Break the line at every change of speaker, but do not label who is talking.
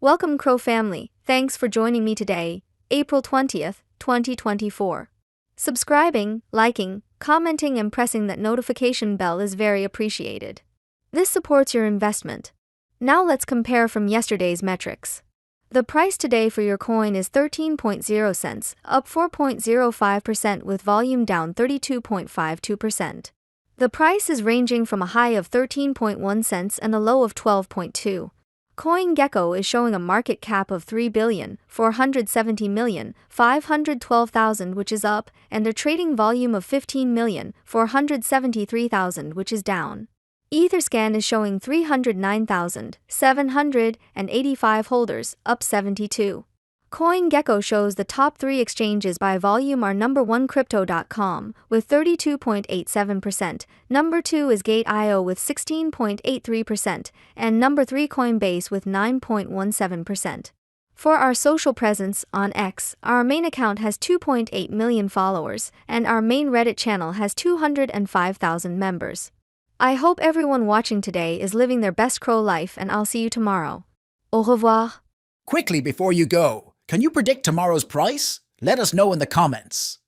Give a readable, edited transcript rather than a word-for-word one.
Welcome, CRO family. Thanks for joining me today, April 20th, 2024. Subscribing, liking, commenting, and pressing that notification bell is very appreciated. This supports your investment. Now let's compare from yesterday's metrics. The price today for your coin is 13.0 cents, up 4.05% with volume down 32.52%. The price is ranging from a high of 13.1 cents and a low of 12.2. CoinGecko is showing a market cap of 3,470,512,000, which is up, and a trading volume of 15,473,000, which is down. Etherscan is showing 309,785 holders, up 72. CoinGecko shows the top 3 exchanges by volume are number 1 Crypto.com with 32.87%, number 2 is Gate.io with 16.83%, and number 3 Coinbase with 9.17%. For our social presence on X, our main account has 2.8 million followers, and our main Reddit channel has 205,000 members. I hope everyone watching today is living their best CRO life, and I'll see you tomorrow. Au revoir.
Quickly before you go, can you predict tomorrow's price? Let us know in the comments.